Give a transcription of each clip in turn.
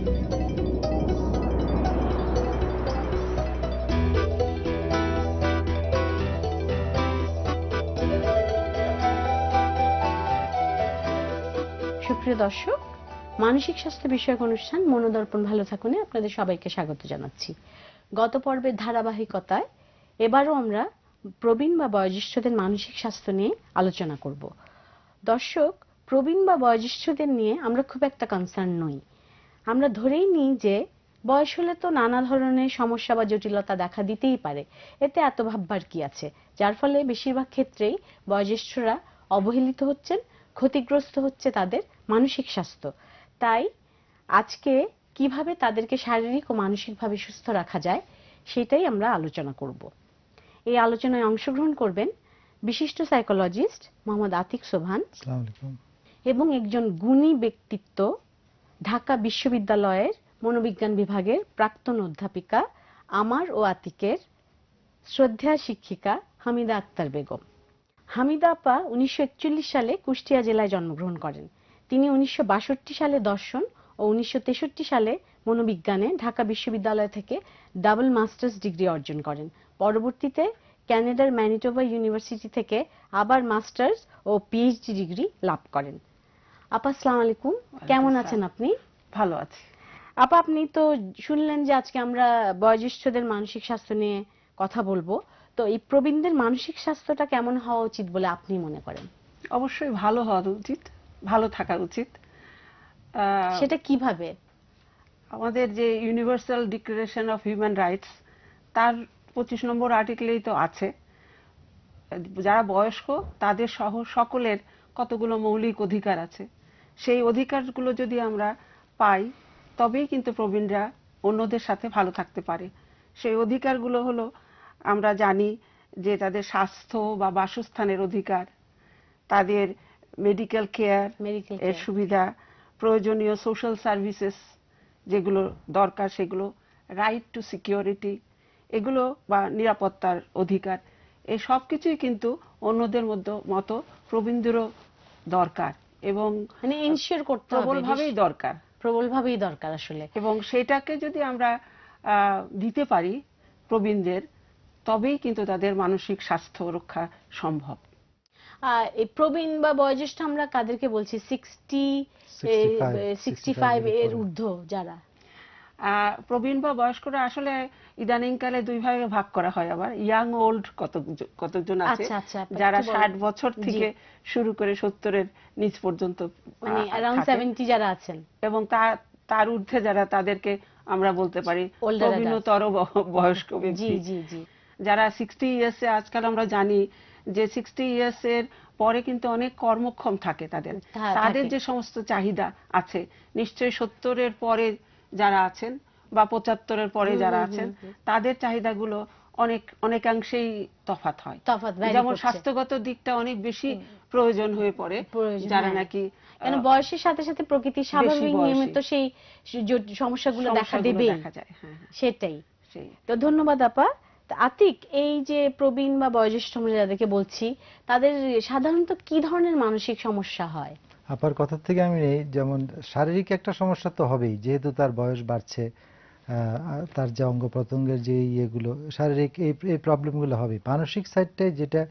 সুপ্রিয় দর্শক, মানসিক স্বাস্থ্য বিষয়ক অনুষ্ঠান মনোদর্পণ ভালো থাকুনে আপনাদের সবাইকে স্বাগত জানাচ্ছি। গত পর্বের ধারাবাহিকতায় এবারও আমরা প্রবীণ বা বয়োজ্যেষ্ঠদের মানসিক স্বাস্থ্য নিয়ে আলোচনা করব। দর্শক, প্রবীণ বা বয়োজ্যেষ্ঠদের নিয়ে আমরা খুব একটা কনসার্ন নই। আমরা ধরেই নিই যে বয়স হলে তো নানা ধরনের সমস্যা বা জটিলতা দেখা দিতেই পারে, এতে এত ভাববার কি আছে, যার ফলে বেশিরভাগ ক্ষেত্রেই বয়োজ্যেষ্ঠরা অবহেলিত হচ্ছেন, ক্ষতিগ্রস্ত হচ্ছে তাদের মানসিক স্বাস্থ্য। তাই আজকে কিভাবে তাদেরকে শারীরিক ও মানসিকভাবে সুস্থ রাখা যায় সেটাই আমরা আলোচনা করব। এই আলোচনায় অংশগ্রহণ করবেন বিশিষ্ট সাইকোলজিস্ট মোহাম্মদ আতিক সোবহান এবং একজন গুণী ব্যক্তিত্ব, ঢাকা বিশ্ববিদ্যালয়ের মনোবিজ্ঞান বিভাগের প্রাক্তন অধ্যাপিকা আমার ও আতিকের শ্রদ্ধেয়া শিক্ষিকা হামিদা আক্তার বেগম। হামিদা আপা 1941 সালে কুষ্টিয়া জেলায় জন্মগ্রহণ করেন। তিনি 1962 সালে দর্শন ও 1963 সালে মনোবিজ্ঞানে ঢাকা বিশ্ববিদ্যালয় থেকে ডাবল মাস্টার্স ডিগ্রি অর্জন করেন। পরবর্তীতে কানাডার ম্যানিটোবা ইউনিভার্সিটি থেকে আবার মাস্টার্স ও পিএইচডি ডিগ্রি লাভ করেন। আপা আসসালামু আলাইকুম, কেমন আছেন আপনি? ভালো আছি। আপা, আপনি তো শুনলেন যে আজকে আমরা বয়োজ্যেষ্ঠদের মানসিক স্বাস্থ্য নিয়ে কথা বলবো। তো এই প্রবীণদের মানসিক স্বাস্থ্যটা কেমন হওয়া উচিত বলে আপনি মনে করেন? অবশ্যই ভালো হওয়া উচিত, ভালো থাকা উচিত। সেটা কিভাবে? আমাদের যে universal declaration of human rights, তার 25 নম্বর আর্টিকেলেই তো আছে যারা বয়স্ক তাদের সহ সকলের কতগুলো মৌলিক অধিকার আছে। সেই অধিকারগুলো যদি আমরা পাই তবেই কিন্তু প্রবীণরা অন্যদের সাথে ভালো থাকতে পারে। সেই অধিকারগুলো হলো, আমরা জানি যে তাদের স্বাস্থ্য বা বাসস্থানের অধিকার, তাদের মেডিকেল কেয়ার এর সুবিধা, প্রয়োজনীয় সোশ্যাল সার্ভিসেস যেগুলো দরকার সেগুলো, রাইট টু সিকিউরিটি এগুলো বা নিরাপত্তার অধিকার, এই সব কিছুই কিন্তু অন্যদের মতো প্রবীণদেরও দরকার এবং মানে ইনশিওর করতে হবে, প্রবলভাবেই দরকার আসলে। এবং সেটাকে যদি আমরা দিতে পারি প্রবীণদের, তবেই কিন্তু তাদের মানসিক স্বাস্থ্য রক্ষা সম্ভব। এই প্রবীণ বা বয়োজ্যেষ্ঠ আমরা কাদেরকে বলছি? 65 এর ঊর্ধ্ব যারা প্রবীণ বা বয়স্করা আসলে ইদানিংকালে দুই ভাগে ভাগ করা হয়। আবার ইয়াং ওল্ড কতজন আছে যারা 60 বছর থেকে শুরু করে 70-এর নিচ পর্যন্ত, মানে अराउंड 70 যারা আছেন, এবং তার ঊর্ধ্বে যারা, তাদেরকে আমরা বলতে পারি প্রবীণতর বয়স্ক ব্যক্তি। যারা 60 ইয়ার্সে, আজকাল আমরা জানি যে 60 ইয়ার্সের পরে কিন্তু অনেক কর্মক্ষম থাকে তাদের যে সমস্ত চাহিদা আছে, নিশ্চয়ই 70-এর পরে যারা আছেন বা 75-এর পরে যারা আছেন তাদের চাহিদাগুলো অনেকাংশেই তফাৎ হয়। যেমন স্বাস্থ্যগত দিকটা অনেক বেশি প্রয়োজন হয়ে পড়ে যারা নাকি, কারণ বয়সের সাথে সাথে প্রকৃতি স্বাভাবিক নিয়মে তো সেই সমস্যাগুলো দেখা যায়। সেটাই। তো ধন্যবাদ আপা। আতিক, এই যে প্রবীণ বা বয়োজ্যেষ্ঠ আমরা যাদেরকে বলছি, তাদের সাধারণত কি ধরনের মানসিক সমস্যা হয়? আপার কথা থেকে আমি নেই, যেমন শারীরিক একটা সমস্যা তো হবেই, যেহেতু তার বয়স বাড়ছে, তার যে অঙ্গ প্রত্যঙ্গের যে ইয়েগুলো শারীরিক, এই প্রবলেমগুলো হবে। মানসিক সাইডটাই যেটা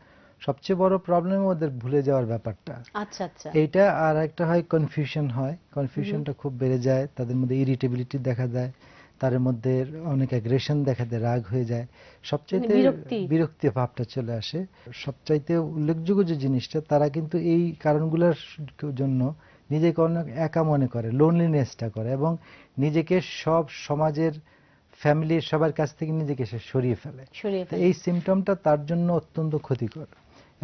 সবচেয়ে বড় প্রবলেম, ওদের ভুলে যাওয়ার ব্যাপারটা। আচ্ছা আচ্ছা। এইটা আর একটা হয় কনফিউশন হয়, কনফিউশনটা খুব বেড়ে যায়, তাদের মধ্যে ইরিটেবিলিটি দেখা দেয়, তার মধ্যে অনেক অ্যাগ্রেশন দেখা দেয়, রাগ হয়ে যায়, সবচাইতে বিরক্তি ভাবটা চলে আসে। সবচাইতে উল্লেখযোগ্য যে জিনিসটা, তারা কিন্তু এই কারণগুলোর জন্য নিজেকে অনেক একা মনে করে, লোনলিনেসটা করে, এবং নিজেকে সব সমাজের, ফ্যামিলির সবার কাছ থেকে নিজেকে সে সরিয়ে ফেলে। এই সিমটমটা তার জন্য অত্যন্ত ক্ষতিকর।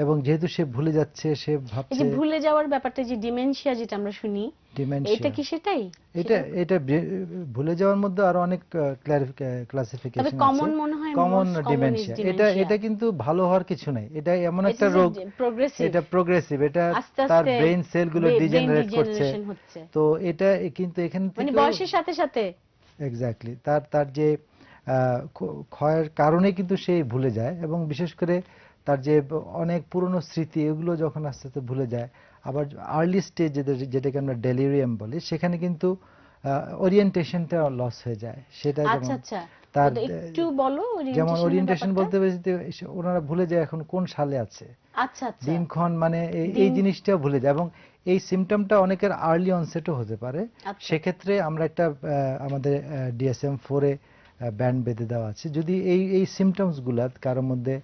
এবং যেহেতু সে ভুলে যাচ্ছে, সে ভাবছে, ভুলে যাওয়ার ব্যাপারটা যে ডিমেনশিয়া যেটা আমরা শুনি, এটা কি সেটাই? এটা ভুলে যাওয়ার মধ্যে আরো অনেক ক্লাসিফিকেশন আছে। কমন ডিমেনশিয়া, এটা কিন্তু ভালো হওয়ার কিছু নাই। এটা এমন একটা রোগ, এটা প্রোগ্রেসিভ, এটা তার ব্রেন সেলগুলো ডিজেনারেট করছে। তো এটা কিন্তু এখানে মানে বয়সের সাথে সাথে এক্স্যাক্টলি তার যে ক্ষয়ের কারণে কিন্তু সে ভুলে যায়, এবং বিশেষ করে তার যে অনেক পুরনো স্মৃতি, এগুলো যখন আস্তে আস্তে ভুলে যায়। আবার আর্লি স্টেজ যেটাকে আমরা ডেলিরিয়াম বলি, সেখানে কিন্তু ওরিয়েন্টেশনটা লস হয়ে যায়, সেটা আচ্ছা যেমন আচ্ছা, তার তো একটু বলো যেমন ওরিয়েন্টেশনের ওরিয়েন্টেশন ব্যাপারটা। বলতে বুঝতে ওনারা ভুলে যায় এখন কোন সালে আছে, আচ্ছা আচ্ছা, দিনক্ষণ, মানে এই দিন, জিনিসটাও ভুলে যায়। এবং এই সিমটমটা অনেকের আর্লি অনসেটও হতে পারে। আচ্ছা সেক্ষেত্রে আমরা একটা আমাদের DSM-4 এ ব্যান্ড বেঁধে দেওয়া আছে, যদি এই সিমটমস গুলা কারোর মধ্যে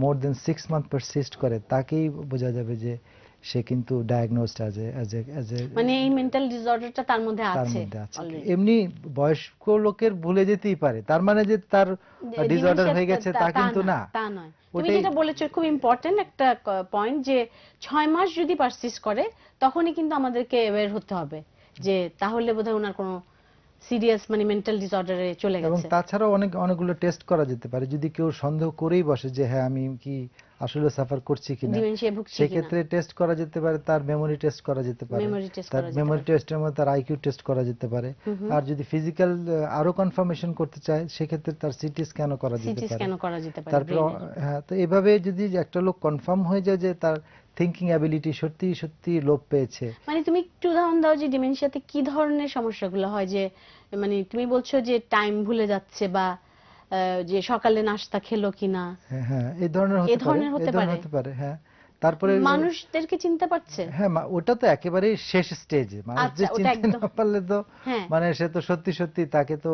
মোর দেন 6 মান্থ পারসিস্ট করে, তাকেই বোঝা যাবে যে সে কিন্তু ডায়াগনোজড অ্যাজ এ মানে এই মেন্টাল ডিসঅর্ডারটা তার মধ্যে তার আছে মধ্যে আছে। অলরেডি। এমনি বয়স্ক লোকের ভুলে যেতেই পারে, তার মানে যে তার ডিসঅর্ডার হয়ে গেছে তা কিন্তু না। তা নয়। তুমি ওটাই যেটা বলেছো খুব ইম্পর্টেন্ট একটা পয়েন্ট, যে 6 মাস যদি পারসিস্ট করে তখনই কিন্তু আমাদেরকে অ্যাওয়্যার হতে হবে যে তাহলে বোধহয় ওনার কোনো সিরিয়াস মানে মেন্টাল ডিসঅর্ডারে চলে এবং গেছে। তাছাড়াও অনেকগুলো টেস্ট করা যেতে পারে, যদি কেউ সন্দেহ করেই বসে যে হ্যাঁ আমি কি আসলে সাফার করছি কিনা, ডিমেনশিয়া ভুগছে কিনা, সেক্ষেত্রে টেস্ট করা যেতে পারে, তার মেমোরি টেস্ট করা যেতে পারে, মেমোরি টেস্ট তার করা যেতে মেমোরি পারে। টেস্টের মধ্যে তার আইকিউ টেস্ট করা যেতে পারে। আর যদি ফিজিক্যাল আরো কনফার্মেশন করতে চায়, সেক্ষেত্রে তার সিটি স্ক্যানও করা যেতে সিটি পারে। স্ক্যানও করা যেতে পারে তারপর ব্রেইনের। হ্যাঁ, তো এভাবে যদি একটা লোক কনফার্ম হয়ে যায় যে তার থিংকিং অ্যাবিলিটি সত্যি সত্যি লোপ পেয়েছে। মানে তুমি একটু উদাহরণ দাও যে ডিমেনশিয়াতে কি ধরনের সমস্যাগুলো হয়, যে মানে তুমি বলছো যে টাইম ভুলে যাচ্ছে, বা যে সকালে নাস্তা খেলো কিনা, হ্যাঁ হ্যাঁ, এই ধরনের এ হতে পারে, ধরনের হতে পারে। হতে পারে। হ্যাঁ, তারপরে মানুষদেরকে চিনতে পারছে। হ্যাঁ, ওটা তো একেবারে শেষ স্টেজে, মানুষ যে আচ্ছা, ওটা চিনতে একদম, না পারলে তো হ্যাঁ, মানে সে তো সত্যি সত্যি তাকে তো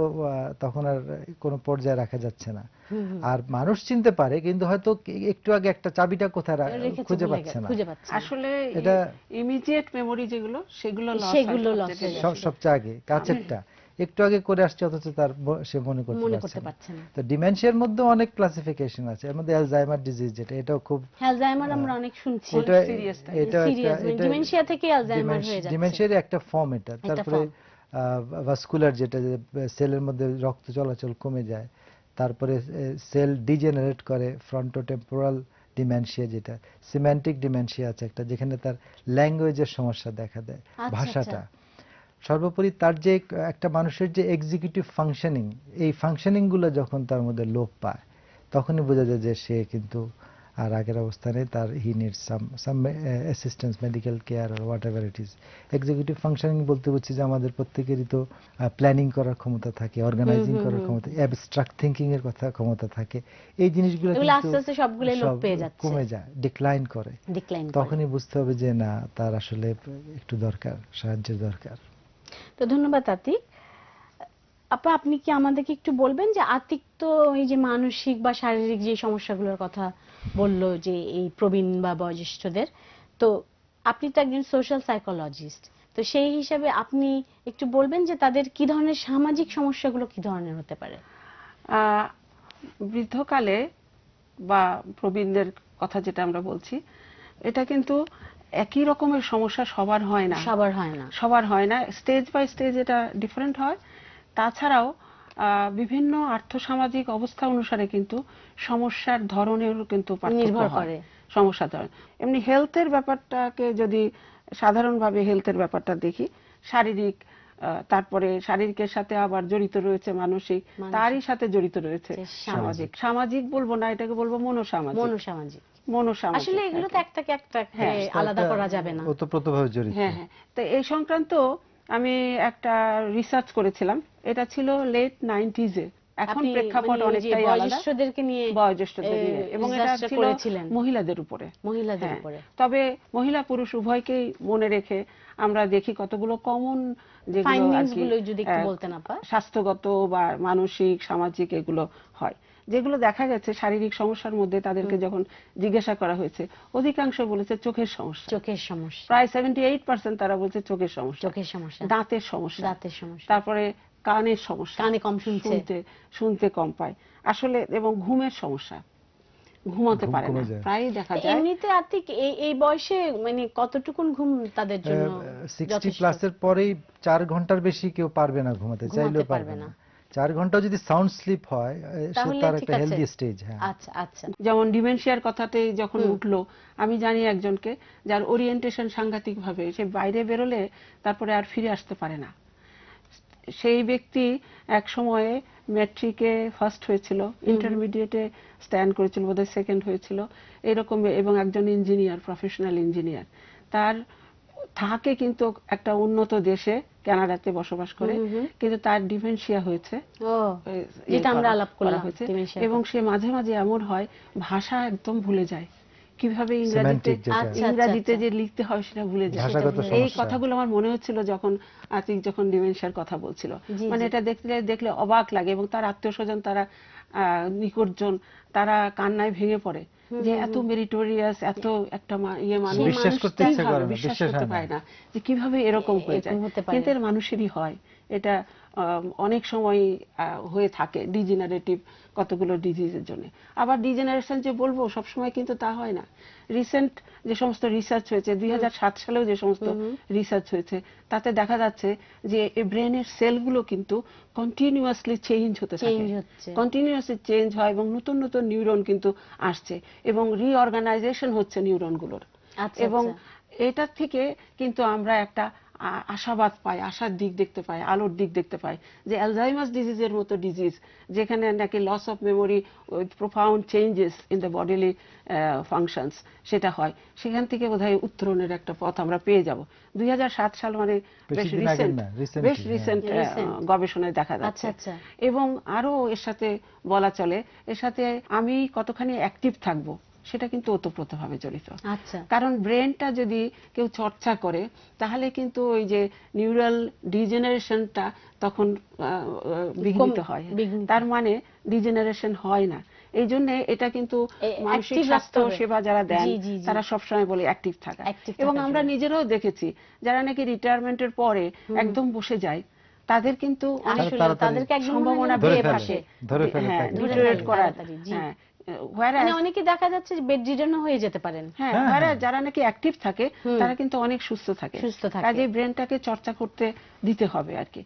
তখন আর কোনো পর্যায়ে রাখা যাচ্ছে না। আর মানুষ চিনতে পারে, কিন্তু হয়তো একটু আগে একটা চাবিটা কোথায় রেখেছে, খুঁজে ভুলে পাচ্ছে না। খুঁজে পাচ্ছে না। আসলে এটা ইমিডিয়েট মেমোরি যেগুলো সেগুলো লস সেগুলো লস হয়ে যাচ্ছে। সবচেয়ে আগে কাছেরটা একটু আগে করে আসছে, অথচ তার সে মনে মনে করতে করতে পারছে পারছে না। না। তো ডিমেনশিয়ার মধ্যে অনেক ক্লাসিফিকেশন আছে, এর মধ্যে অ্যালজাইমার ডিজিজ, যেটা এটাও খুব অ্যালজাইমার আমরা অনেক শুনছি, এটা সিরিয়াস এটা সিরিয়াস মানে ডিমেনশিয়া থেকে অ্যালজাইমার হয়ে যাচ্ছে, ডিমেনশিয়ার একটা ফর্ম এটা। একটা তারপরে ফর্ম। ভাস্কুলার, যেটা সেলের মধ্যে রক্ত চলাচল কমে যায়। তারপরে সেল ডিজেনারেট করে, ফ্রন্টোটেম্পোরাল ডিমেনশিয়া, যেটা সিম্যান্টিক ডিমেনশিয়া আছে একটা, যেখানে তার ল্যাঙ্গুয়েজের সমস্যা দেখা দেয়, আচ্ছা, ভাষাটা। সর্বোপরি তার যে একটা মানুষের যে এক্সিকিউটিভ ফাংশনিং, এই ফাংশনিং গুলো যখন তার মধ্যে লোপ পায়, তখনই বোঝা যায় যে সে কিন্তু আর আগের অবস্থানে, তার he needs some assistance, medical care আর whatever it is. Executive functioning বলতে বুঝছি যে আমাদের প্রত্যেকেরই তো প্ল্যানিং করার ক্ষমতা থাকে, অর্গানাইজিং করার ক্ষমতা, অ্যাবস্ট্রাক্ট থিঙ্কিং এর কথা ক্ষমতা থাকে। এই জিনিসগুলো এগুলো কিন্তু আস্তে আস্তে সবগুলো লোপ সব পেয়ে যাচ্ছে, কমে যায়, ডিক্লাইন করে। ডিক্লাইন করে। তখনই বুঝতে হবে যে না, তার আসলে একটু দরকার, সাহায্যের দরকার। তো ধন্যবাদ আতিক আপা। আপনি কি আমাদেরকে একটু বলবেন যে আতিক তো এই যে মানসিক বা শারীরিক যে সমস্যাগুলোর কথা বললো, যে এই প্রবীণ বা বয়োজ্যেষ্ঠদের, তো আপনি তো একজন সোশ্যাল সাইকোলজিস্ট, তো সেই হিসাবে আপনি একটু বলবেন যে তাদের কি ধরনের সামাজিক সমস্যাগুলো কি ধরনের হতে পারে। বৃদ্ধকালে বা প্রবীণদের কথা যেটা আমরা বলছি, এটা কিন্তু একই রকমের সমস্যা সবার হয় না, সবার হয় না, স্টেজ বাই স্টেজ এটা ডিফারেন্ট হয়। তাছাড়াও বিভিন্ন আর্থসামাজিক অবস্থা অনুসারে কিন্তু সমস্যার ধরনেরও কিন্তু পার্থক্য হয়, সমস্যার ধরন। এমনি হেলথের ব্যাপারটাকে যদি সাধারণভাবে হেলথের ব্যাপারটা দেখি, শারীরিক, তারপরে শারীরিকের সাথে আবার জড়িত রয়েছে মানসিক, তারই সাথে জড়িত রয়েছে সামাজিক। সামাজিক বলবো না, এটাকে বলবো মনোসামাজিক। আসলে এগুলো তো একটাকে আলাদা করা যাবে না, ওতপ্রোতভাবে জড়িত। হ্যাঁ হ্যাঁ। তো এই সংক্রান্ত আমি একটা রিসার্চ করেছিলাম, এটা ছিল লেট 90s-এ। এখন প্রেক্ষাপট অনেকটাই আলাদা, বয়োজ্যেষ্ঠদের নিয়ে, এবং এটা ছিল মহিলাদের উপরে। তবে মহিলা পুরুষ উভয়কেই মনে রেখে আমরা দেখি কতগুলো কমন যেগুলো যদি একটু বলতেন আপা, স্বাস্থ্যগত বা মানসিক সামাজিক এগুলো হয়, যেগুলো দেখা গেছে শারীরিক সমস্যার মধ্যে তাদেরকে যখন জিজ্ঞাসা করা হয়েছে, অধিকাংশ বলেছে চোখের সমস্যা। প্রায় 78% তারা বলছে চোখের সমস্যা, দাঁতের সমস্যা, তারপরে কানের সমস্যা, কানে কম শুনতে কম পায় আসলে, এবং ঘুমের সমস্যা, ঘুমাতে পারে না প্রায়ই দেখা যায়। এমনিতে আতিক এই বয়সে মানে কতটুকুন ঘুম তাদের জন্য? 60 প্লাসের পরেই 4 ঘন্টার বেশি কেউ পারবে না ঘুমাতে, চাইলেও পারবে না। 4 ঘন্টা যদি সাউন্ড স্লিপ হয়, সে তার একটা হেলদি স্টেজ। হ্যাঁ, আচ্ছা আচ্ছা। যেমন ডিমেনশিয়ার কথাতেই যখন উঠলো, আমি জানি একজনকে যার ওরিয়েন্টেশন সাংঘাতিক ভাবে, সে বাইরে বেরোলে তারপরে আর ফিরে আসতে পারে না। সেই ব্যক্তি এক সময়ে ম্যাট্রিকে ফার্স্ট হয়েছিল, ইন্টারমিডিয়েটে স্ট্যান্ড করেছিল, বোধহয় সেকেন্ড হয়েছিল এরকম, এবং একজন ইঞ্জিনিয়ার, প্রফেশনাল ইঞ্জিনিয়ার। থাকে কিন্তু একটা উন্নত দেশে কানাডাতে বসবাস করে, কিন্তু তার ডিমেনশিয়া হয়েছে, যেটা আমরা আলাপ করলাম হয়েছে, এবং সে মাঝে মাঝে এমন হয় ভাষা একদম ভুলে যায়, কিভাবে ইংরাজিতে যে লিখতে হয় সেটা ভুলে যায়। এই কথাগুলো আমার মনে হচ্ছিল যখন আতিক যখন ডিমেনশিয়ার কথা বলছিল, মানে এটা দেখলে অবাক লাগে, এবং তার আত্মীয় স্বজন, তারা নিকটজন, তারা কান্নায় ভেঙে পড়ে যে এত মেরিটোরিয়াস, এত একটা মানুষ বিশ্বাস করতে পারে না যে কিভাবে এরকম হয়ে যায়, কিন্তু এর মানুষেরই হয়। এটা অনেক সময় হয়ে থাকে ডিজেনারেটিভ কতগুলো ডিজিজের জন্য। আবার ডিজেনারেশন যে বলবো সবসময় কিন্তু তা হয় না। রিসেন্ট যে সমস্ত রিসার্চ হয়েছে, 2007 সালেও যে সমস্ত রিসার্চ হয়েছে, তাতে দেখা যাচ্ছে যে ব্রেনের সেলগুলো কিন্তু কন্টিনিউয়াসলি চেঞ্জ হতে থাকে, কন্টিনিউয়াসলি চেঞ্জ হয়, এবং নতুন নতুন নিউরন কিন্তু আসছে, এবং রিঅর্গানাইজেশন হচ্ছে নিউরনগুলোর। এবং এটার থেকে কিন্তু আমরা একটা আশাবাদ পাই, আশার দিক দেখতে পাই, আলোর দিক দেখতে পাই, যে অ্যালজাইমার্স ডিজিজের মতো ডিজিজ, যেখানে নাকি loss of memory with profound changes in the bodily functions সেটা হয়, সেখান থেকে বোধহয় উত্তরণের একটা পথ আমরা পেয়ে যাব। 2007 সাল মানে বেশ রিসেন্ট গবেষণায় দেখা যাচ্ছে। এবং আরো এর সাথে বলা চলে, এর সাথে আমি কতখানি অ্যাক্টিভ থাকবো সেটা কিন্তু ওতপ্রোতভাবে জড়িত। কারণ ব্রেনটা যদি কেউ চর্চা করে তাহলে কিন্তু ওই যে নিউরাল ডিজেনারেশনটা তখন বিঘ্নিত হয়, তার মানে ডিজেনারেশন হয় না। এই জন্য এটা কিন্তু মানসিক স্বাস্থ্য সেবা যারা দেন তারা সবসময় বলে অ্যাক্টিভ থাকা। এবং আমরা নিজেরাও দেখেছি যারা নাকি রিটায়ারমেন্টের পরে একদম বসে যায়, তাদের কিন্তু তাদেরকে সম্ভাবনা বেড়ে থাকে ডিটোরেট করার। অনেকে দেখা যাচ্ছে বেড রিডেন হয়ে যেতে পারেন। যারা নাকি অ্যাক্টিভ থাকে তারা কিন্তু অনেক সুস্থ থাকে, কাজে ব্রেনটাকে চর্চা করতে দিতে হবে আর কি।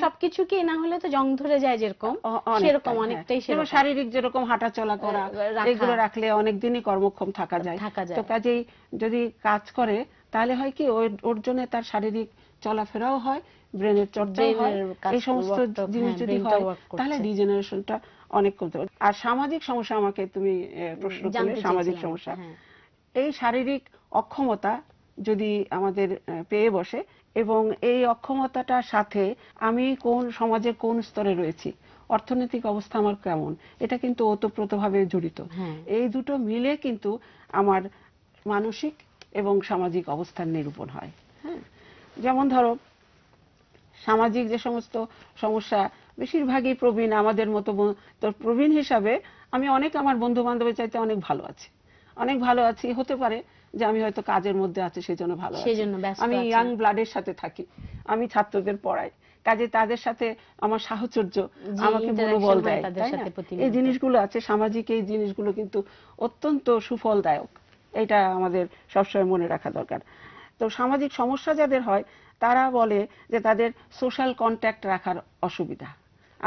সবকিছু কি না হলে তো জং ধরে যায়, যেরকম সেরকম অনেকটাই শারীরিক যেরকম হাঁটা চলা করা, এগুলো রাখলে অনেকদিনি কর্মক্ষম থাকা যায়। তো কাজেই যদি কাজ করে তাহলে হয় কি ওর জন্য তার শারীরিক চলাফেরাও হয়, ব্রেনের চর্চাও হয়, এই সমস্ত জিনিস যদি হয় তাহলে ডিজেনারেশনটা অনেক কমতে পারে। আর সামাজিক সমস্যা, আমাকে তুমি প্রশ্ন করলে সামাজিক সমস্যা, এই শারীরিক অক্ষমতা যদি আমাদের পেয়ে বসে, এবং এই অক্ষমতাটার সাথে আমি কোন সমাজের কোন স্তরে রয়েছি, অর্থনৈতিক অবস্থা আমার কেমন, এটা কিন্তু ওতপ্রোতভাবে জড়িত। এই দুটো মিলে কিন্তু আমার মানসিক এবং সামাজিক অবস্থার নিরূপণ হয়। যেমন ধরো সামাজিক যে সমস্ত সমস্যা, বেশিরভাগই প্রবীণ আমাদের মতো, তো প্রবীণ হিসাবে আমি অনেক আমার বন্ধু বান্ধবের চাইতে অনেক ভালো আছি, অনেক ভালো আছি। হতে পারে যে আমি হয়তো কাজের মধ্যে আছি সেই জন্য ভালো আছি, আমি ইয়াং ব্লাডের সাথে থাকি, আমি ছাত্রদের পড়াই, কাজে তাদের সাথে আমার সাহচর্য আমাকে মনোবল দেয়, তাই না? এই জিনিসগুলো আছে সামাজিক, এই জিনিসগুলো কিন্তু অত্যন্ত সুফলদায়ক, এটা আমাদের সবসময় মনে রাখা দরকার। তো সামাজিক সমস্যা যাদের হয় তারা বলে যে তাদের সোশ্যাল কন্ট্যাক্ট রাখার অসুবিধা।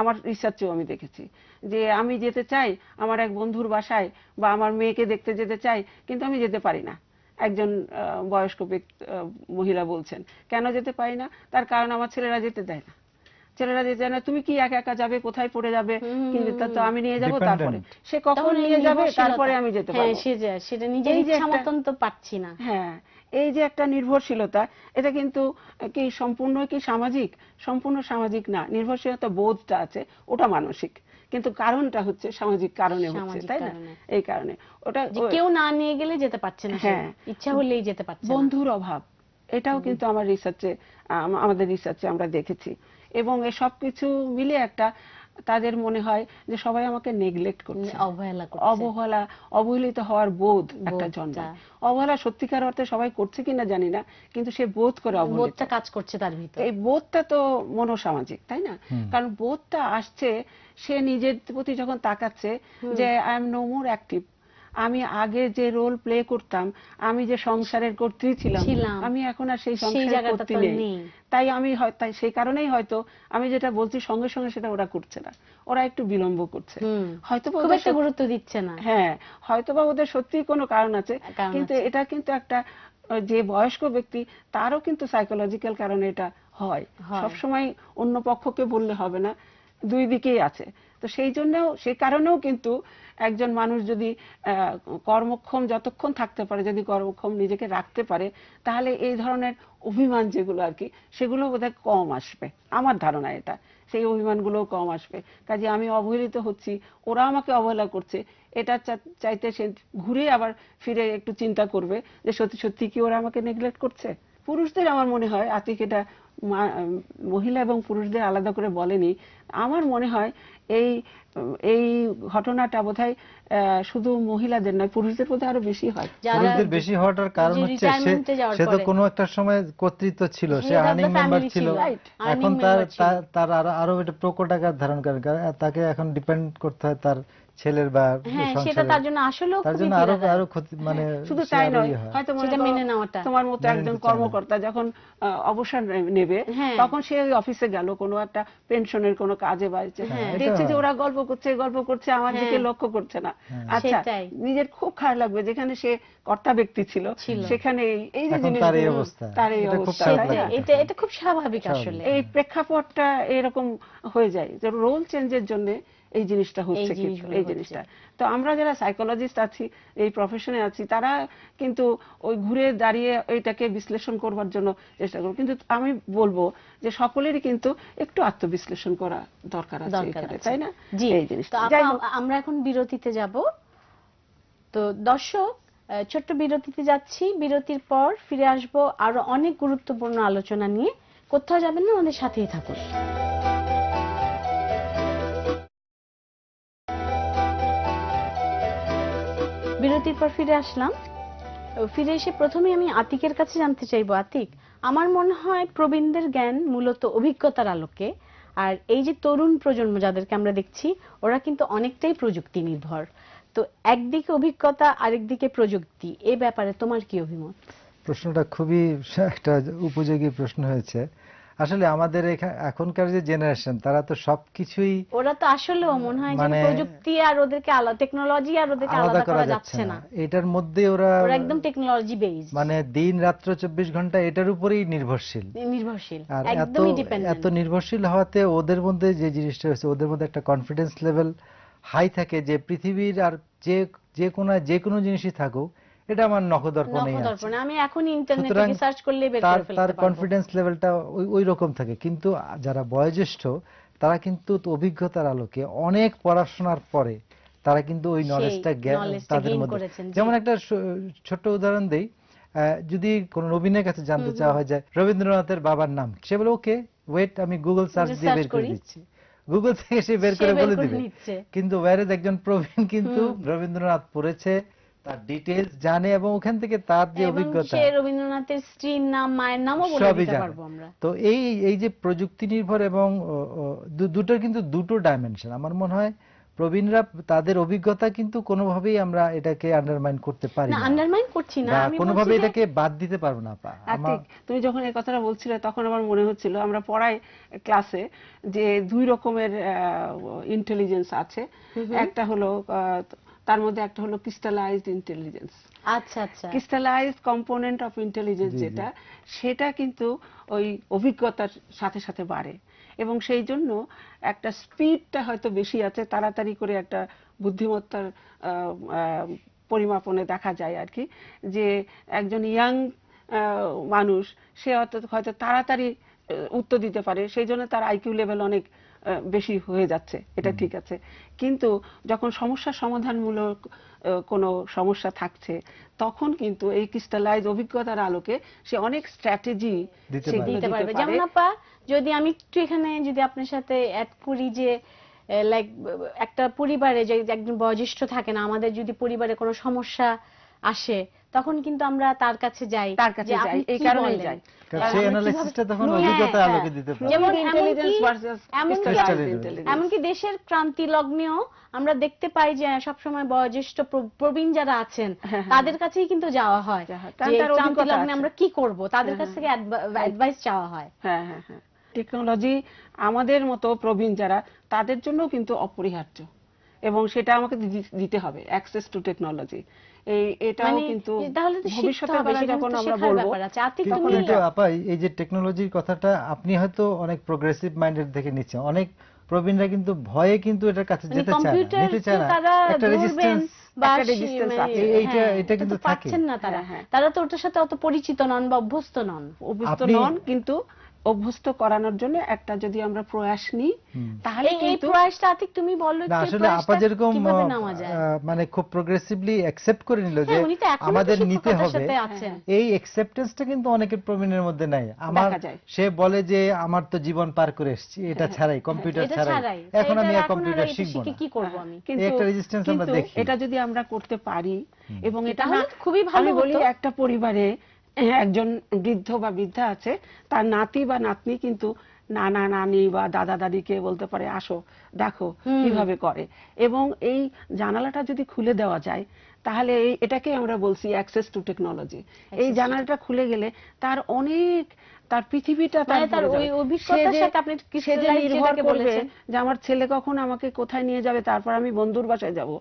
আমার রিসার্চেও আমি দেখেছি যে আমি যেতে চাই আমার এক বন্ধুর বাসায়, বা আমার মেয়েকে দেখতে যেতে চাই, কিন্তু আমি যেতে পারি না। একজন বয়স্ক মহিলা বলছেন, কেন যেতে পারি না? তার কারণ আমার ছেলেরা যেতে দেয় না, ছেলেরা যেতে দেয় না। তুমি কি একা একা যাবে, কোথায় পড়ে যাবে, কিন্তু তো আমি নিয়ে যাব, তারপরে সে কখন নিয়ে যাবে, তারপরে আমি যেতে পারবো, সেটা নিজের ইচ্ছা মতন তো পাচ্ছি না। এই যে একটা নির্ভরশীলতা, এটা কিন্তু কি সম্পূর্ণ কি সামাজিক? সম্পূর্ণ সামাজিক না, নির্ভরশীলতা বোধটা আছে ওটা মানসিক, কিন্তু কারণটা হচ্ছে সামাজিক কারণে হচ্ছে, তাই না? এই কারণে ওটা কেউ না নিয়ে গেলে যেতে পারছে না, ইচ্ছা হলেই যেতে পারছে না। বন্ধুর অভাব, এটাও কিন্তু আমাদের রিসার্চে আমরা দেখেছি। এবং এই সবকিছু মিলে একটা তাদের মনে হয় যে সবাই আমাকে নেগলেক্ট করছে, অবহেলিত হওয়ার বোধ একটা জন্মায়। অবহেলা সত্যিকার অর্থে সবাই করছে কিনা জানি না, কিন্তু সে বোধ করে, বোধটা কাজ করছে তার ভিতরে। এই বোধটা তো মনোসামাজিক, তাই না? কারণ বোধটা আসছে সে নিজের প্রতি যখন তাকাচ্ছে যে I am no more active, আমি আগে যে রোল প্লে করতাম, আমি যে সংসারের কর্ত্রী ছিলাম, আমি এখন আর সেই সংসারের কর্ত্রী নেই। তাই আমি সেই কারণেই হয়তো আমি যেটা বলছি সঙ্গে সঙ্গে সেটা ওরা করছে না, ওরা একটু বিলম্ব করছে, হয়তো গুরুত্ব দিচ্ছে না। হয়তোবা ওদের সত্যিই কোনো কারণ আছে, কিন্তু এটা কিন্তু একটা যে বয়স্ক ব্যক্তি তারও কিন্তু সাইকোলজিক্যাল কারণে এটা হয়। সবসময় অন্য পক্ষকে বললে হবে না, দুই দিকেই আছে। তো সেই কারণেও কিন্তু একজন মানুষ যদি কর্মক্ষম যতক্ষণ থাকতে পারে, যদি কর্মক্ষম নিজেকে রাখতে পারে, তাহলে এই ধরনের অভিমান যেগুলো আর কি, সেগুলো বোধহয় কম আসবে, আমার ধারণা এটা। সেই অভিমানগুলো কম আসবে। কাজে আমি অবহেলিত হচ্ছি, ওরা আমাকে অবহেলা করছে, এটা চাইতে সে ঘুরে আবার ফিরে একটু চিন্তা করবে যে সত্যি সত্যি কি ওরা আমাকে নেগলেক্ট করছে। পুরুষদের আমার মনে হয়, আতিক এটা মহিলা এবং পুরুষদের আলাদা করে বলেনি, আমার মনে হয় এই এই ঘটনাটা বোধহয় শুধু মহিলাদের নয়, পুরুষদের বোধহয় আরো বেশি হয়। পুরুষদের বেশি হওয়ার কারণ হচ্ছে সে তো কোনো একটা সময় কর্তৃত্ব ছিল, সে আর্নিং মেম্বার ছিল, এখন তার আরো একটা প্রকোটাকার ধারণ করে, তাকে এখন ডিপেন্ড করতে হয় তার ছেলের বা সেটা তার জন্য আসলেও তার জন্য আরো ক্ষতি, মানে শুধু তাই নয়, হয়তো মেনে নেওয়াটা তোমার মতো একজন কর্মকর্তা যখন অবসর নেবে, তখন সে অফিসে গেল কোনো একটা পেনশনের কোনো কাজে বাড়িতে, দেখছে যে ওরা গল্প করছে আমার দিকে লক্ষ্য করছে না। আচ্ছা, নিজের খুব খারাপ লাগবে, যেখানে সে কর্তা ব্যক্তি ছিল সেখানে এই যে জিনিস, তার এই অবস্থা, এটা খুব স্বাভাবিক। আসলে এই প্রেক্ষাপটটা এরকম হয়ে যায় যে রোল চেঞ্জের জন্য এই জিনিসটা হচ্ছে, এই জিনিসটা। তো আমরা যারা সাইকোলজিস্ট আছি, এই প্রফেশনে আছি, তারা কিন্তু ওই ঘুরে দাঁড়িয়ে এটাকে বিশ্লেষণ করবার জন্য চেষ্টা করব। কিন্তু আমি বলবো যে সকলেরই কিন্তু একটু আত্মবিশ্লেষণ করা দরকার আছে এখানে, তাই না? এই জিনিসটা। আমরা এখন বিরতিতে যাব। তো দর্শক, ছোট্ট বিরতিতে যাচ্ছি, বিরতির পর ফিরে আসব আরো অনেক গুরুত্বপূর্ণ আলোচনা নিয়ে। কোথাও যাবেন না, আমাদের সাথেই থাকুন। বিরতির পর ফিরে আসলাম। ফিরে এসে প্রথমে আমি আতিকের কাছে জানতে চাইবো, আতিক, আমার মনে হয় প্রবীণদের জ্ঞান মূলত অভিজ্ঞতার আলোকে, আর এই যে তরুণ প্রজন্ম যাদেরকে আমরা দেখছি, ওরা কিন্তু অনেকটাই প্রযুক্তি নির্ভর। তো একদিকে অভিজ্ঞতা, আরেকদিকে প্রযুক্তি, এই ব্যাপারে তোমার কি অভিমত? প্রশ্নটা খুবই একটা উপযোগী প্রশ্ন হয়েছে। আসলে আমাদের এখনকার যে জেনারেশন, তারা তো সবকিছুই, ওরা তো আসলেও মনে হয় যে প্রযুক্তি আর ওদেরকে আলাদা, টেকনোলজি আর ওদেরকে আলাদা করা যাচ্ছে না। এটার মধ্যে ওরা একদম টেকনোলজি বেসড, মানে দিন রাত্র 24 ঘন্টা এটার উপরেই নির্ভরশীল, আর একদমই ডিপেন্ডেন্ট। এত নির্ভরশীল হওয়াতে ওদের মধ্যে যে জিনিসটা হচ্ছে, ওদের মধ্যে একটা কনফিডেন্স লেভেল হাই থাকে যে পৃথিবীর আর যে কোনো জিনিসই থাকুক, এটা আমার নখদর্পণেই আছে, আমি এখন ইন্টারনেটে গিয়ে সার্চ করলেই বের করে ফেলতে পারবো। তার কনফিডেন্স লেভেলটা ওই রকম থাকে। কিন্তু যারা বয়োজ্যেষ্ঠ, তারা কিন্তু অভিজ্ঞতার আলোকে অনেক পড়াশোনার পরে তারা কিন্তু ওই নলেজটা তাদের মধ্যে, যেমন একটা ছোট্ট উদাহরণ দেই, যদি কোন নবীনের কাছে জানতে চাওয়া হয় যে রবীন্দ্রনাথের বাবার নাম, সে বলে ওকে ওয়েট, আমি গুগল সার্চ দিয়ে বের করে দিচ্ছি, গুগল থেকে সে বের করে বলে দিবে। কিন্তু ওয়ারেজ একজন প্রবীণ কিন্তু রবীন্দ্রনাথ পড়েছে, তার ডিটেইলস জানে, এবং ওখান থেকে তার যে অভিজ্ঞতা, সে রবীন্দ্রনাথের স্ত্রীর নাম, মায়ের নামও বলে দিতে পারবো আমরা। তো এই যে প্রযুক্তি নির্ভর এবং দুটোর কিন্তু দুটো ডাইমেনশন। আমার মনে হয় প্রবীণরা তাদের অভিজ্ঞতা কিন্তু কোনোভাবেই আমরা এটাকে আন্ডারমাইন করতে পারি না, আন্ডারমাইন করছি না, আমি কোনোভাবে এটাকে বাদ দিতে পারবো না। তুমি যখন এই কথাটা বলছিলে, তখন আমার মনে হচ্ছিল আমরা পড়াই ক্লাসে যে দুই রকমের ইন্টেলিজেন্স আছে। একটা হলো, তার মধ্যে একটা হলো ক্রিস্টালাইজড ইন্টেলিজেন্স। আচ্ছা আচ্ছা, ক্রিস্টালাইজড কম্পোনেন্ট অফ ইন্টেলিজেন্স যেটা, সেটা কিন্তু ওই অভিজ্ঞতার সাথে সাথে বাড়ে, এবং সেই জন্য একটা স্পিডটা হয়তো বেশি আছে, তাড়াতাড়ি করে একটা বুদ্ধিমত্তার পরিমাপনে দেখা যায় আর কি, যে একজন ইয়াং মানুষ সে হয়তো তাড়াতাড়ি উত্তর দিতে পারে, সেই জন্য তার আইকিউ লেভেল অনেক বেশি হয়ে যাচ্ছে, এটা ঠিক আছে। কিন্তু যখন সমস্যা সমাধানমূলক কোনো সমস্যা থাকছে, তখন কিন্তু এই ক্রিস্টালাইজ অভিজ্ঞতার আলোকে সে অনেক স্ট্র্যাটেজি দিতে পারবে। যেমন আপা, যদি আমি একটু এখানে যদি আপনার সাথে অ্যাড করি যে লাইক একটা পরিবারে যে একজন বয়োজ্যেষ্ঠ থাকে না, আমাদের যদি পরিবারে কোনো সমস্যা আসে, তখন কিন্তু আমরা তার কাছে যাই, এই কারণেই যাই, সেই অ্যানালাইসিসটা তখন অভিজ্ঞতার আলোকে দিতে পারে। যেমন এমনকি দেশের ক্রান্তি লগ্নেও আমরা দেখতে পাই যে সবসময় বয়োজ্যেষ্ঠ প্রবীণ যারা আছেন তাদের কাছেই কিন্তু যাওয়া হয়, ক্রান্তি লগ্নে আমরা কি করব, তাদের কাছ থেকে অ্যাডভাইস চাওয়া হয়। হ্যাঁ হ্যাঁ হ্যাঁ, টেকনোলজি আমাদের মতো প্রবীণ যারা, তাদের জন্য কিন্তু অপরিহার্য, এবং সেটা আমাকে দিতে হবে, অ্যাক্সেস টু টেকনোলজি। এটাও মানে কিন্তু তাহলে তো ভবিষ্যতে বেশি যখন আমরা বলবো আতিক কিন্তু তুমি আপা এই যে টেকনোলজির কথাটা আপনি হয়তো অনেক প্রোগ্রেসিভ মাইন্ডেড দেখে নিচ্ছেন, অনেক প্রবীণরা কিন্তু ভয়ে কিন্তু এটার কাছে মানে যেতে চায় না, কম্পিউটার নিতে চায় না, তারা একটা ধরবেন রেজিস্ট্যান্স বা একটা resistance আছে। এইটা এটা এটা কিন্তু তো থাকে। পাচ্ছেন না তারা। হ্যাঁ। তারা তো ওটার সাথে অত পরিচিত নন বা অভ্যস্ত নন। অভ্যস্ত আপনি- নন, কিন্তু অভ্যস্ত করানোর জন্য একটা যদি আমরা প্রয়াস নিই তাহলে এই কিন্তু প্রয়াসটা আতিক তুমি বলো না, একটু এই আসলে আপা প্রয়াসটা যেরকম কিভাবে নেওয়া যায়? মানে খুব প্রোগ্রেসিভলি অ্যাকসেপ্ট করে নিল যে হ্যাঁ, উনি তো এখনো আমাদের নিতে শিক্ষকতার হবে, সাথে আছেন। এই অ্যাকসেপ্টেন্সটা কিন্তু অনেকের প্রবীণের মধ্যে নাই। আমার দেখা যায়। সে বলে যে আমার তো জীবন পার করে এসেছি এটা ছাড়াই, কম্পিউটার এটা ছাড়াই, ছাড়াই এখন আমি আর এটা কম্পিউটার এটা শিখবো শিখে না। কি করব আমি? এই একটা রেজিস্ট্যান্স আমরা কিন্তু দেখি। এটা যদি আমরা করতে পারি এবং এটা তাহলে না, তো খুবই ভালো আমি বলি হতো। একটা পরিবারে একজন বৃদ্ধ বা বৃদ্ধা আছে, তার নাতি বা নাতনি কিন্তু নানা নানি বা দাদা দাদিকে বলতে পারে আসো দেখো কিভাবে করে, এবং এই জানালাটা যদি খুলে দেওয়া যায় তাহলে এটাকে আমরা বলছি অ্যাক্সেস টু টেকনোলজি। এই জানালাটা খুলে গেলে তার অনেক, তার পৃথিবীটা মানে তার ভরে যাবে। ওই অভিজ্ঞতার সে যে- সাথে আপনি সে যে crystallize নির্ভর যেটাকে করবে বলেছেন। যে আমার ছেলে কখন আমাকে কোথায় নিয়ে যাবে, তারপর আমি বন্ধুর বাসায় যাব।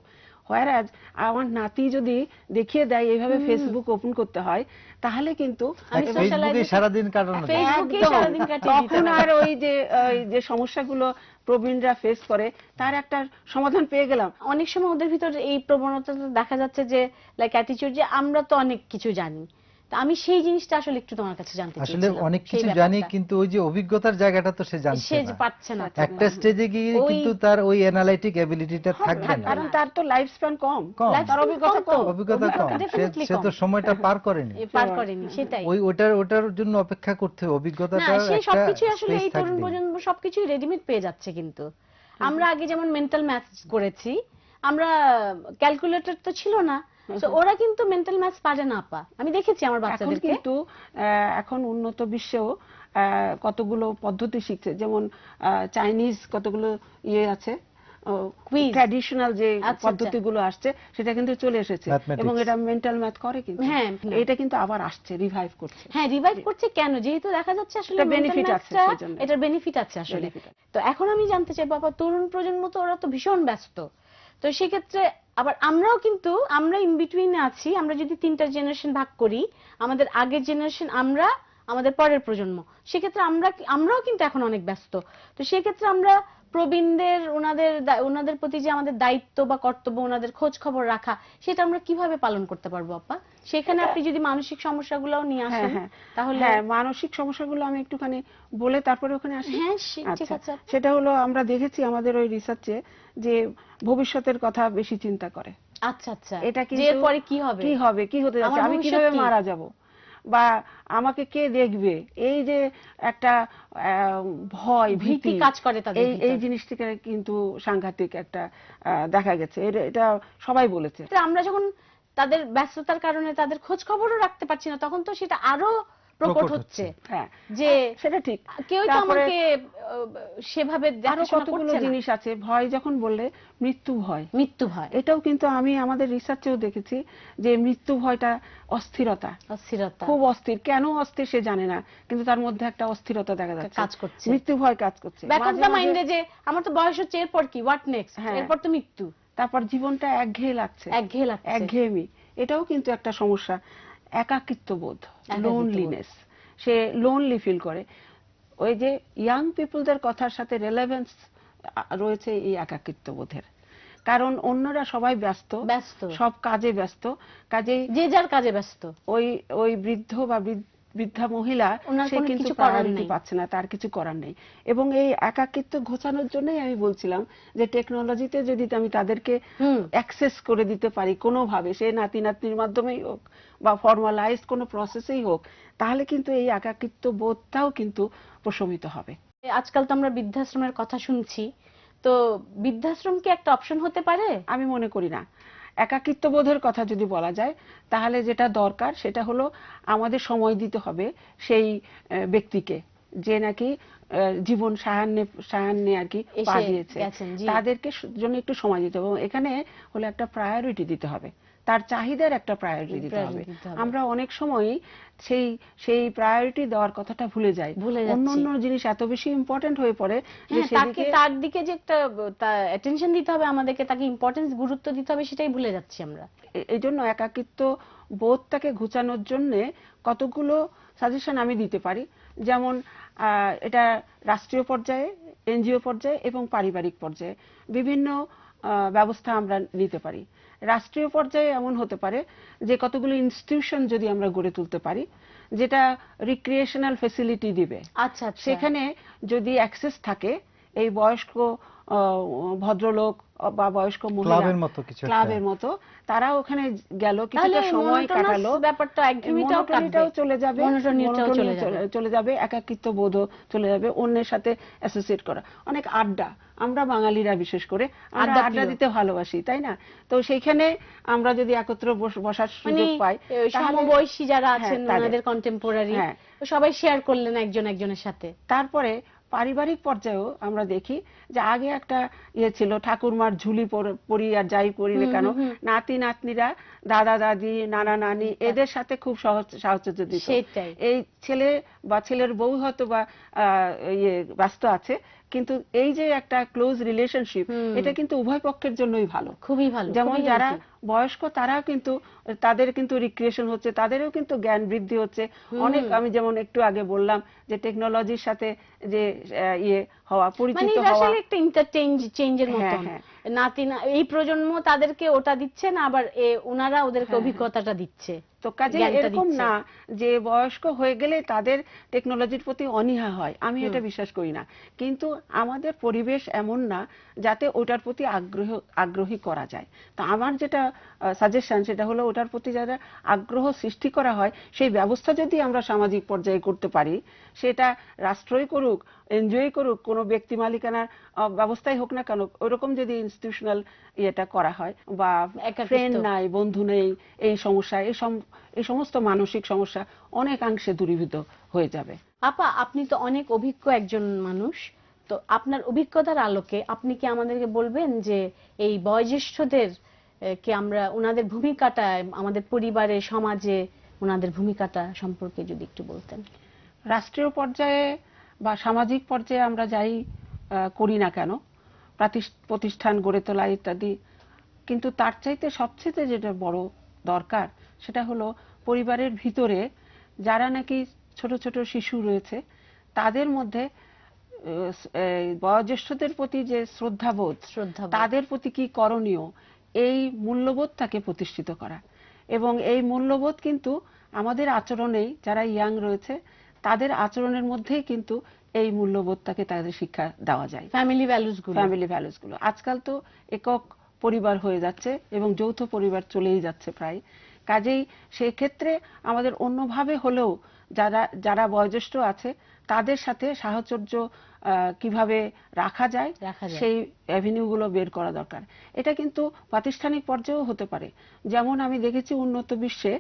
Whereas আমার নাতি যদি দেখিয়ে দেয় এইভাবে ফেসবুক ওপেন করতে হয়, তাহলে কিন্তু আমি এবং ফেসবুকে সারাদিন কাটানো যায়। ফেসবুকে একদম, সারাদিন কাটিয়ে দিতে তখন হবে। আর ওই যে সমস্যাগুলো প্রবীণরা ফেস করে তার একটা সমাধান পেয়ে গেলাম। অনেক সময় ওদের ভিতরে এই প্রবণতাটা দেখা যাচ্ছে যে লাইক অ্যাটিটিউড, যে আমরা তো অনেক কিছু জানি। তা আমি সেই জিনিসটা আসলে একটু তোমার কাছে জানতে আসলে চাইছিলাম। অনেক সেই কিছু ব্যাপারটা। জানি কিন্তু ওই যে অভিজ্ঞতার জায়গাটা তো সে জানছে সে যে না। পাচ্ছে না। একটা স্টেজে গিয়ে ওই- কিন্তু তার ওই অ্যানালাইটিক এবিলিটিটা থাকবে না। কারণ তার তো লাইফ স্প্যান কম, কম। তার অভিজ্ঞতা কম। অভিজ্ঞতা কম, definitely সে তো কম। সময়টা পার করেনি। পার করেনি, সেটাই। ওটার জন্য অপেক্ষা করতে হবে, না, অভিজ্ঞতাটার সে একটা সবকিছু আসলে স্পেস এই তরুণ থাকবে। প্রজন্ম সবকিছুই রেডিমেড পেয়ে যাচ্ছে। কিন্তু আমরা আগে যেমন মেন্টাল ম্যাথস করেছি, আমরা ক্যালকুলেটর তো ছিল না, তো ওরা কিন্তু মেন্টাল ম্যাথস পারে না আপা। আমি দেখেছি আমার এখন বাচ্চাদেরকে। কিন্তু এখন উন্নত বিশ্বেও কতগুলো পদ্ধতি শিখছে, যেমন চাইনিজ কতগুলো আছে, Quiz। ট্র্যাডিশনাল যে আচ্ছা, পদ্ধতিগুলো আসছে সেটা কিন্তু চলে এসেছে, Mathematics। এবং এটা মেন্টাল ম্যাথ করে কিন্তু। হ্যাঁ, না। এটা কিন্তু আবার আসছে, রিভাইভ করছে। হ্যাঁ, রিভাইভ করছে কেন? যেহেতু দেখা যাচ্ছে আসলে এটা মেন্টাল benefit আছে ম্যাথসটা, সেজন্য। এটার বেনিফিট আছে আসলে। Benefit আছে। তো এখন আমি জানতে চাই বাবা, তরুণ প্রজন্ম তো ওরা তো ভীষণ ব্যস্ত, তো সেক্ষেত্রে আবার আমরাও কিন্তু আমরা ইন বিটুইনে আছি। আমরা যদি তিনটা জেনারেশন ভাগ করি, আমাদের আগের জেনারেশন, আমরা, আমাদের পরের প্রজন্ম, সেক্ষেত্রে আমরাও কিন্তু এখন অনেক ব্যস্ত। তো সেক্ষেত্রে আমরা প্রবীণদের ওনাদের প্রতি যে আমাদের দায়িত্ব বা কর্তব্য, ওনাদের খোঁজ খবর রাখা, সেটা আমরা কিভাবে পালন করতে পারবো আপা? সেখানে আপনি যদি মানসিক সমস্যাগুলোও নিয়ে আসেন তাহলে। হ্যাঁ, মানসিক সমস্যাগুলো আমি একটুখানি বলে তারপরে ওখানে আসি। হ্যাঁ, ঠিক আচ্ছা, আছে আপা। সেটা হলো আমরা দেখেছি আমাদের ওই রিসার্চে যে ভবিষ্যতের কথা বেশি চিন্তা করে। আচ্ছা আচ্ছা, এটা যে কিন্তু এরপরে কি হবে, কি হতে যাচ্ছে, আমার আমি ভবিষ্যৎ কিভাবে কি? মারা যাব, বা আমাকে কে দেখবে, এই যে একটা ভয় ভীতি ভীতি কাজ করে তাদের এই ভিতর। জিনিসটিকে কিন্তু সাংঘাতিক একটা দেখা গেছে। এটা সবাই বলেছে। তো আমরা যখন তাদের ব্যস্ততার কারণে তাদের খোঁজ খবরও রাখতে পারছি না, তখন তো সেটা আরো প্রকট হচ্ছে হ্যাঁ, যে সেটা ঠিক। কেউই তো তারপরে আমাকে সেভাবে আরো দেখাশোনা কতগুলো করছে না। জিনিস আছে। ভয় যখন বললে, মৃত্যু ভয়, মৃত্যু ভয়, এটাও কিন্তু আমি আমাদের রিসার্চেও দেখেছি যে মৃত্যু ভয়টা অস্থিরতা, অস্থিরতা খুব অস্থির, কেন অস্থির সে জানে না, কিন্তু তার মধ্যে একটা অস্থিরতা দেখা যাচ্ছে, কাজ করছে। মৃত্যু ভয় কাজ করছে। ব্যাক অফ মাঝে দা মাঝে- মাইন্ডে যে আমার তো বয়স হচ্ছে, এরপর কি, হোয়াট নেক্সট, হ্যাঁ। এরপর তো মৃত্যু, তারপর জীবনটা একঘেয়ে লাগছে, একঘেয়ে লাগছে। একঘেয়েমি, এটাও কিন্তু একটা সমস্যা। একাকিত্ব বোধ, একাকিত্ব বোধ। লোনলিনেস, সে লোনলি ফিল করে। ওই যে ইয়াং পিপলদের কথার সাথে রেলেভেন্স রয়েছে এই একাকিত্ব বোধের, কারণ অন্যরা সবাই ব্যস্ত, সব কাজে ব্যস্ত, কাজেই যে যার কাজে ব্যস্ত। ওই বৃদ্ধ বা বৃদ্ধা মহিলা, ওনার সে কোনো কিন্তু কিছু করার প্রায়োরিটি নেই। পাচ্ছে না, তার কিছু করার নেই। এবং এই একাকিত্ব ঘোচানোর জন্যই আমি বলছিলাম যে টেকনোলজিতে যদি আমি তাদেরকে অ্যাক্সেস করে দিতে পারি কোনোভাবে, সে নাতি নাতনির মাধ্যমেই হোক বা ফর্মালাইজড কোনো প্রসেসেই হোক, তাহলে কিন্তু এই একাকিত্ব বোধটাও কিন্তু প্রশমিত হবে। আজকাল তো আমরা বৃদ্ধাশ্রমের কথা শুনছি, তো বৃদ্ধাশ্রম কি একটা অপশন হতে পারে? আমি মনে করি না। একাকিত্ব বোধের কথা যদি বলা যায়, তাহলে যেটা দরকার সেটা হলো আমাদের সময় দিতে হবে সেই ব্যক্তিকে যে নাকি জীবন সায়ান্নে আর কি পা দিয়েছে, তাদেরকে জন্য একটু সময় দিতে হবে। এবং এখানে হলো একটা প্রায়োরিটি দিতে হবে, তার চাহিদার একটা প্রায়োরিটি দিতে হবে। আমরা অনেক সময় সেই প্রায়োরিটি দেওয়ার কথাটা ভুলে যাই, অন্য জিনিস এত বেশি ইম্পর্টেন্ট হয়ে পড়ে যে তার দিকে যে একটা অ্যাটেনশন দিতে হবে আমাদেরকে, তাকে ইম্পর্টেন্স গুরুত্ব দিতে হবে, সেটাই ভুলে যাচ্ছি আমরা। এই জন্য একাকিত্ব বোধটাকে ঘুচানোর জন্য কতগুলো সাজেশন আমি দিতে পারি। যেমন এটা রাষ্ট্রীয় পর্যায়ে, এনজিও পর্যায়ে এবং পারিবারিক পর্যায়ে বিভিন্ন ব্যবস্থা আমরা নিতে পারি। রাষ্ট্রীয় পর্যায়ে এমন হতে পারে যে কতগুলো ইনস্টিটিউশন যদি আমরা গড়ে তুলতে পারি যেটা রিক্রিয়েশনাল ফ্যাসিলিটি দিবে। আচ্ছা, সেখানে যদি অ্যাক্সেস থাকে, এই বয়স্ক ভদ্রলোক বা বয়স্ক মহিলা ক্লাবের মতো তারা ওখানে গেল, কিছুটা সময় কাটালো, ব্যাপারটা একঘেয়েমিটাও চলে যাবে, একাকিত্ব বোধও চলে যাবে, অন্যের সাথে অ্যাসোসিয়েট করা। অনেক আড্ডা, আমরা বাঙালিরা বিশেষ করে আড্ডা দিতে ভালোবাসি, তাই না? তো সেইখানে আমরা যদি একত্র বসার সুযোগ পাই, সমবয়সী যারা আছেন ওনাদের কন্টেম্পোরারি সবাই শেয়ার করলেন একজনের সাথে। তারপরে পারিবারিক পর্যায়েও আমরা দেখি যে আগে একটা ছিল, ঠাকুরমার ঝুলি পরি আর যাই পরি না কেন, নাতি নাতনিরা দাদা দাদি নানা নানি এদের সাথে খুব সাহায্য দিত। এই ছেলে বা ছেলের বউ হয়তো বা ব্যস্ত আছে, কিন্তু এই যে একটা ক্লোজ রিলেশনশিপ, এটা কিন্তু উভয় পক্ষের জন্যই ভালো, খুবই ভালো। যেমন যারা বয়স্ক তারা কিন্তু তাদের কিন্তু রিক্রিয়েশন হচ্ছে, তাদেরও কিন্তু জ্ঞান বৃদ্ধি হচ্ছে অনেক। আমি যেমন একটু আগে বললাম যে টেকনোলজির সাথে যে হওয়া, পরিচিত হওয়া, একটা ইন্টারচেঞ্জের মতো। এই প্রজন্ম তাদেরকে ওটা দিচ্ছে না, আবার ওনারা ওদেরকে অভিজ্ঞতাটা দিচ্ছে। তো কাজে এরকম না যে বয়স্ক হয়ে গেলে তাদের টেকনোলজির প্রতি অনীহা হয়, আমি এটা বিশ্বাস করি না। কিন্তু আমাদের পরিবেশ এমন না যাতে ওটার প্রতি আগ্রহী করা যায়। তো আমার যেটা সাজেশন সেটা হলো ওটার প্রতি যারা আগ্রহ সৃষ্টি করা হয়, সেই ব্যবস্থা যদি আমরা সামাজিক পর্যায়ে করতে পারি, সেটা রাষ্ট্রই করুক, এনজিওই করুক, কোনো ব্যক্তি মালিকানার ব্যবস্থাই হোক না কেন, ওরকম যদি ইনস্টিটিউশনাল ইয়েটা করা হয়, বা ফ্রেন্ড নাই, বন্ধু নেই, এই সমস্যা, এই সমস্ত মানসিক সমস্যা অনেকাংশে দূরীভূত হয়ে যাবে। আপা, আপনি তো অনেক অভিজ্ঞ একজন মানুষ, তো আপনার অভিজ্ঞতার আলোকে আপনি কি আমাদেরকে বলবেন যে এই বয়োজ্যেষ্ঠদের কে আমরা ওনাদের ভূমিকাটা আমাদের পরিবারে, সমাজে ওনাদের ভূমিকাটা সম্পর্কে যদি একটু বলতেন। রাষ্ট্রীয় পর্যায়ে বা সামাজিক পর্যায়ে আমরা যাই করি না কেন, প্রতিষ্ঠান গড়ে তোলা ইত্যাদি, কিন্তু তার চাইতে সবচেয়ে যেটা বড় দরকার সেটা হলো পরিবারের ভিতরে যারা নাকি ছোট ছোট শিশু রয়েছে তাদের মধ্যে বয়োজ্যেষ্ঠদের প্রতি যে শ্রদ্ধাবোধ, তাদের প্রতি কি করণীয়, এই মূল্যবোধটাকে প্রতিষ্ঠিত করা। এবং এই মূল্যবোধ কিন্তু আমাদের আচরণেই, যারা ইয়াং রয়েছে তাদের আচরণের মধ্যেই কিন্তু এই মূল্যবোধটাকে তাদের শিক্ষা দেওয়া যায়। ফ্যামিলি ভ্যালুসগুলো আজকাল তো একক পরিবার হয়ে যাচ্ছে এবং যৌথ পরিবার চলেই যাচ্ছে প্রায়। কাজেই সেক্ষেত্রে আমাদের অন্যভাবে হলেও যারা বয়োজ্যেষ্ঠ আছে তাদের সাথে সাহচর্য কিভাবে রাখা যায় সেই অ্যাভিনিউগুলো বের করা দরকার। এটা কিন্তু প্রাতিষ্ঠানিক পর্যায়েও হতে পারে। যেমন আমি দেখেছি উন্নত বিশ্বে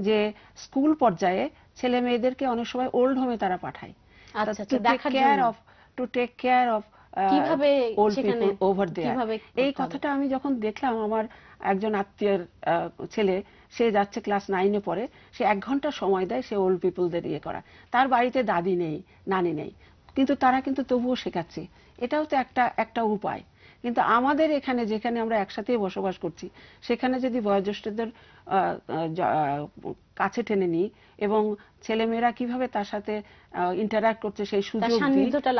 যে স্কুল পর্যায়ে ছেলে মেয়েদেরকে অনেক সময় ওল্ড হোমে তারা পাঠায়, to take care of old people over there. এই কথাটা আমি যখন দেখলাম, আমার একজন আত্মীয়ের ছেলে, সে যাচ্ছে ক্লাস 9-এ পড়ে, সে 1 ঘন্টা সময় দেয় সে ওল্ড পিপলদের ইয়ে করা। তার বাড়িতে দাদি নেই, নানি নেই, কিন্তু তারা কিন্তু তবুও শেখাচ্ছে। এটাও তো একটা উপায়। কিন্তু আমাদের এখানে যেখানে আমরা একসাথে বসবাস করছি, সেখানে যদি বয়োজ্যেষ্ঠদের কাছে টেনে নিই এবং ছেলেমেয়েরা কিভাবে তার সাথে ইন্টারঅ্যাক্ট করছে সেই সুযোগ সান্নিধ্যটা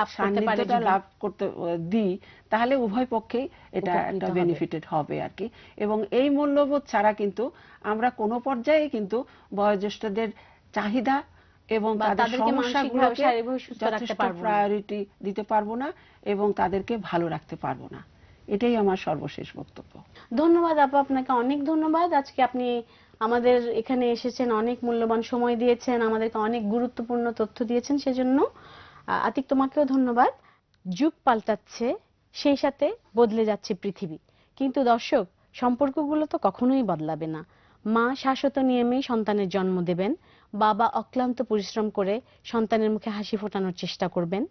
লাভ করতে দিই, তাহলে উভয় পক্ষেই এটা একটা বেনিফিটেড হবে আর কি। এবং এই মূল্যবোধ ছাড়া কিন্তু আমরা কোনো পর্যায়ে কিন্তু বয়োজ্যেষ্ঠদের চাহিদা এবং তাদের সমস্যাগুলোকে যথেষ্ট প্রায়োরিটি দিতে পারবো না এবং তাদেরকে ভালো রাখতে পারবো না। এটাই আমার সর্বশেষ বক্তব্য। ধন্যবাদ আপা, আপনাকে অনেক ধন্যবাদ। আজকে আপনি আমাদের এখানে এসেছেন, অনেক মূল্যবান সময় দিয়েছেন, আমাদেরকে অনেক গুরুত্বপূর্ণ তথ্য দিয়েছেন, সেজন্য আতিক তোমাকেও ধন্যবাদ। যুগ পাল্টাচ্ছে, সেই সাথে বদলে যাচ্ছে পৃথিবী, কিন্তু দর্শক, সম্পর্কগুলো তো কখনোই বদলাবে না। মা শাশ্বত নিয়মেই সন্তানের জন্ম দেবেন, বাবা অক্লান্ত পরিশ্রম করে সন্তানের মুখে হাসি ফোটানোর চেষ্টা করবেন,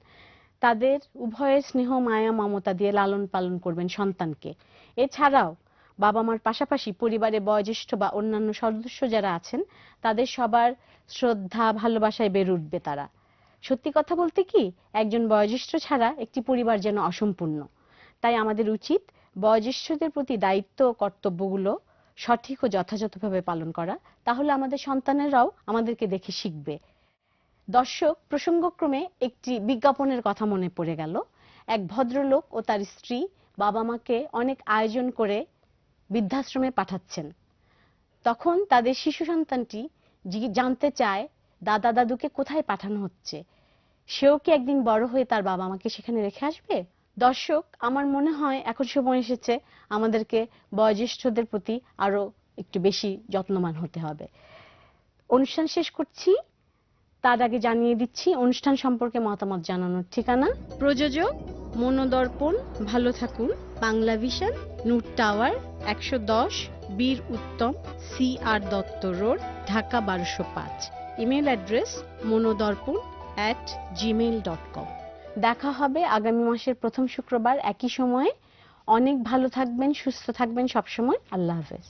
তাদের উভয়ের স্নেহ মায়া মমতা দিয়ে লালন পালন করবেন সন্তানকে। এছাড়াও বাবা মার পাশাপাশি পরিবারে বয়োজ্যেষ্ঠ বা অন্যান্য সদস্য যারা আছেন তাদের সবার শ্রদ্ধা ভালোবাসায় বেড়ে উঠবে তারা। সত্যি কথা বলতে কি, একজন বয়োজ্যেষ্ঠ ছাড়া একটি পরিবার যেন অসম্পূর্ণ। তাই আমাদের উচিত বয়োজ্যেষ্ঠদের প্রতি দায়িত্ব ও কর্তব্যগুলো সঠিক ও যথাযথভাবে পালন করা, তাহলে আমাদের সন্তানেরাও আমাদেরকে দেখে শিখবে। দর্শক, প্রসঙ্গক্রমে একটি বিজ্ঞাপনের কথা মনে পড়ে গেল। এক ভদ্রলোক ও তার স্ত্রী বাবা মাকে অনেক আয়োজন করে বৃদ্ধাশ্রমে পাঠাচ্ছেন। তখন তাদের শিশু সন্তানটি জানতে চায় দাদা দাদুকে কোথায় পাঠানো হচ্ছে, সেও কি একদিন বড় হয়ে তার বাবা মাকে সেখানে রেখে আসবে? দর্শক, আমার মনে হয় এখন সময় এসেছে আমাদেরকে বয়োজ্যেষ্ঠদের প্রতি আরো একটু বেশি যত্নবান হতে হবে। অনুষ্ঠান শেষ করছি, তার আগে জানিয়ে দিচ্ছি অনুষ্ঠান সম্পর্কে মতামত জানানোর ঠিকানা। প্রযোজক মনোদর্পণ, ভালো থাকুন, বাংলা ভিশন, নূর টাওয়ার, 110 বীর উত্তম, CR Dutta road, Dhaka 1205। Email address monodorpon@gmail.com। দেখা হবে আগামী মাসের প্রথম শুক্রবার একই সময়ে। অনেক ভালো থাকবেন, সুস্থ থাকবেন সবসময়। আল্লাহ হাফেজ।